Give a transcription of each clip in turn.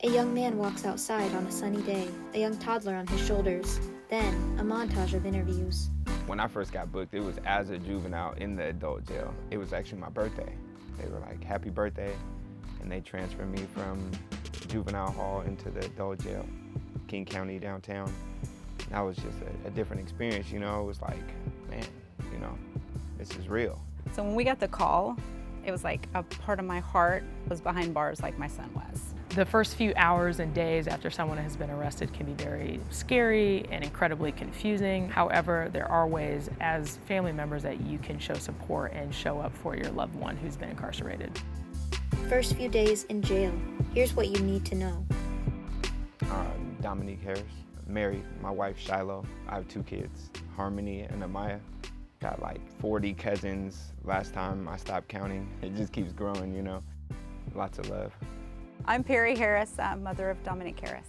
A young man walks outside on a sunny day, a young toddler on his shoulders. Then, a montage of interviews. When I first got booked, it was as a juvenile in the adult jail. It was actually my birthday. They were like, happy birthday, and they transferred me from juvenile hall into the adult jail, King County downtown. That was just a different experience, you know? It was like, man, you know, this is real. So when we got the call, it was like a part of my heart was behind bars like my son was. The first few hours and days after someone has been arrested can be very scary and incredibly confusing. However, there are ways as family members that you can show support and show up for your loved one who's been incarcerated. First few days in jail. Here's what you need to know. Dominique Harris, married, my wife Shiloh. I have 2 kids, Harmony and Amaya. Got like 40 cousins last time I stopped counting. It just keeps growing, you know. Lots of love. I'm Perry Harris, mother of Dominique Harris.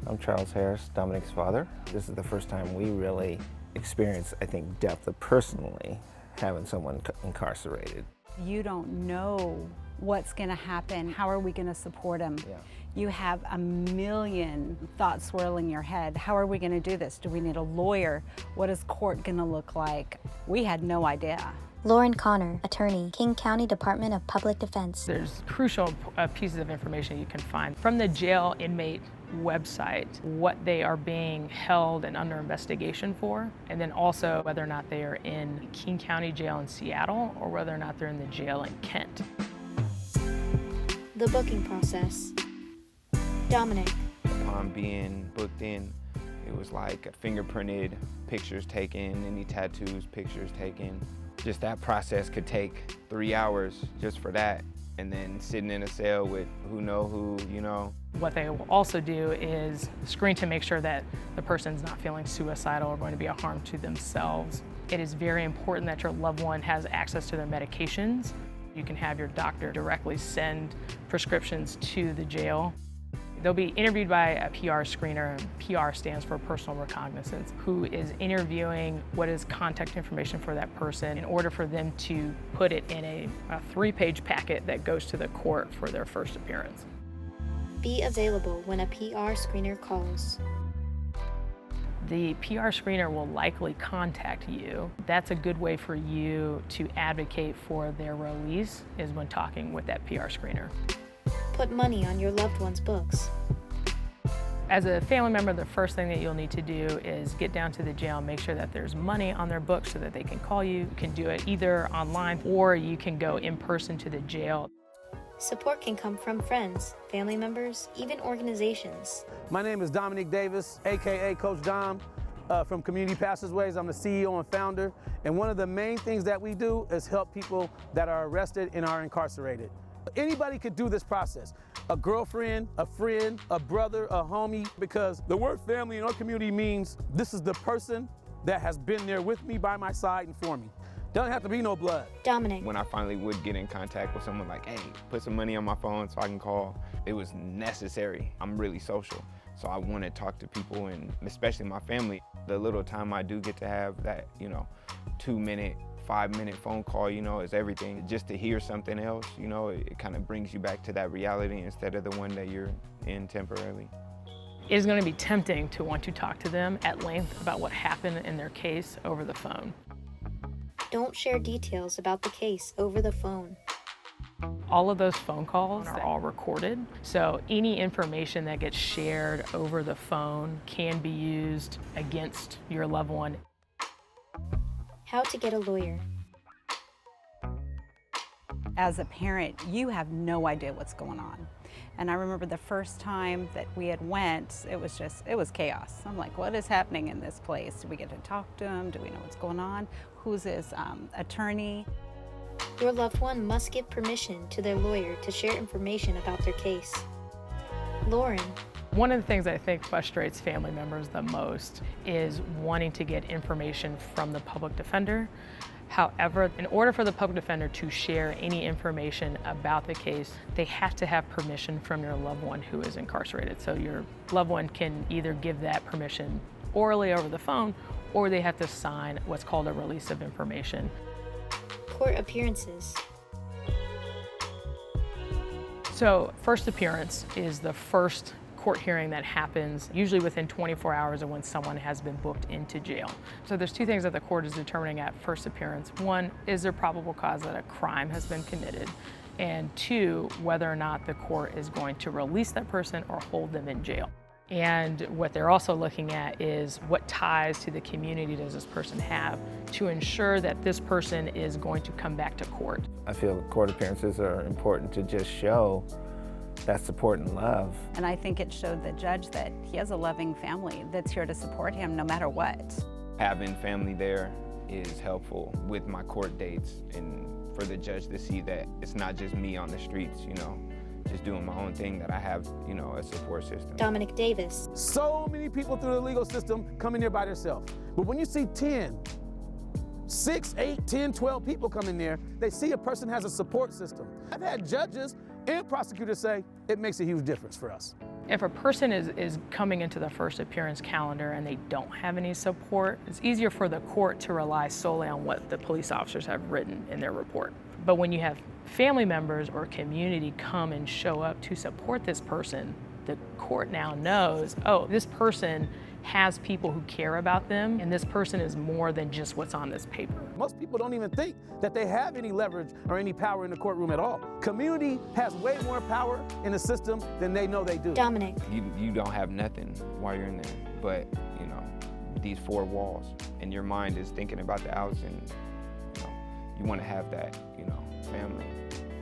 I'm Charles Harris, Dominique's father. This is the first time we really experienced, I think, depth of personally having someone incarcerated. You don't know what's going to happen. How are we going to support him? Yeah. You have a million thoughts swirling in your head. How are we going to do this? Do we need a lawyer? What is court going to look like? We had no idea. Lauren Connor, attorney, King County Department of Public Defense. There's crucial pieces of information you can find from the jail inmate website, what they are being held and under investigation for, and then also whether or not they are in King County Jail in Seattle or whether or not they're in the jail in Kent. The booking process. Dominic. Upon being booked in, it was like fingerprinted, pictures taken, any tattoos, pictures taken. Just that process could take 3 hours just for that. And then sitting in a cell with who know who, you know. What they will also do is screen to make sure that the person's not feeling suicidal or going to be a harm to themselves. It is very important that your loved one has access to their medications. You can have your doctor directly send prescriptions to the jail. They'll be interviewed by a PR screener. PR stands for personal recognizance, who is interviewing what is contact information for that person in order for them to put it in a 3-page packet that goes to the court for their first appearance. Be available when a PR screener calls. The PR screener will likely contact you. That's a good way for you to advocate for their release, is when talking with that PR screener. Put money on your loved one's books. As a family member, the first thing that you'll need to do is get down to the jail and make sure that there's money on their books so that they can call you. You can do it either online or you can go in person to the jail. Support can come from friends, family members, even organizations. My name is Dominique Davis, AKA Coach Dom, from Community Passageways. I'm the CEO and founder. And one of the main things that we do is help people that are arrested and are incarcerated. Anybody could do this process. A girlfriend, a friend, a brother, a homie, because the word family in our community means this is the person that has been there with me, by my side, and for me. Doesn't have to be no blood. Dominic. When I finally would get in contact with someone like, hey, put some money on my phone so I can call, it was necessary. I'm really social, so I want to talk to people, and especially my family. The little time I do get to have that, you know, 2-minute, 5-minute phone call, you know, is everything. Just to hear something else, you know, it kind of brings you back to that reality instead of the one that you're in temporarily. It is going to be tempting to want to talk to them at length about what happened in their case over the phone. Don't share details about the case over the phone. All of those phone calls are all recorded, so any information that gets shared over the phone can be used against your loved one. How to get a lawyer. As a parent, you have no idea what's going on. And I remember the first time that we had went, it was chaos. I'm like, what is happening in this place? Do we get to talk to him? Do we know what's going on? Who's his attorney? Your loved one must give permission to their lawyer to share information about their case. Lauren. One of the things I think frustrates family members the most is wanting to get information from the public defender. However, in order for the public defender to share any information about the case, they have to have permission from your loved one who is incarcerated. So your loved one can either give that permission orally over the phone, or they have to sign what's called a release of information. Court appearances. So first appearance is the first court hearing that happens usually within 24 hours of when someone has been booked into jail. So there's two things that the court is determining at first appearance. One, is there probable cause that a crime has been committed? And two, whether or not the court is going to release that person or hold them in jail. And what they're also looking at is what ties to the community does this person have to ensure that this person is going to come back to court. I feel court appearances are important to just show that support and love. And I think it showed the judge that he has a loving family that's here to support him no matter what. Having family there is helpful with my court dates, and for the judge to see that it's not just me on the streets, you know, just doing my own thing, that I have, you know, a support system. Dominic Davis. So many people through the legal system come in there by themselves. But when you see 6, 8, 10, 12 people come in there, they see a person has a support system. I've had judges and prosecutors say it makes a huge difference for us. If a person is coming into the first appearance calendar and they don't have any support, it's easier for the court to rely solely on what the police officers have written in their report. But when you have family members or community come and show up to support this person, the court now knows, oh, this person has people who care about them, and this person is more than just what's on this paper. Most people don't even think that they have any leverage or any power in the courtroom at all. Community has way more power in the system than they know they do. Dominic. You don't have nothing while you're in there, but, you know, these four walls, and your mind is thinking about the outs, and, you know, you want to have that, you know, family.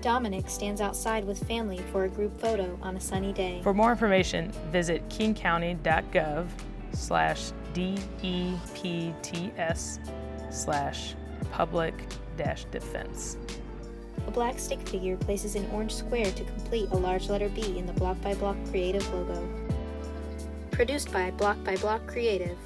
Dominic stands outside with family for a group photo on a sunny day. For more information, visit kingcounty.gov/DEPTS/public-defense. A black stick figure places an orange square to complete a large letter B in the Block by Block Creative logo. Produced by Block Creative.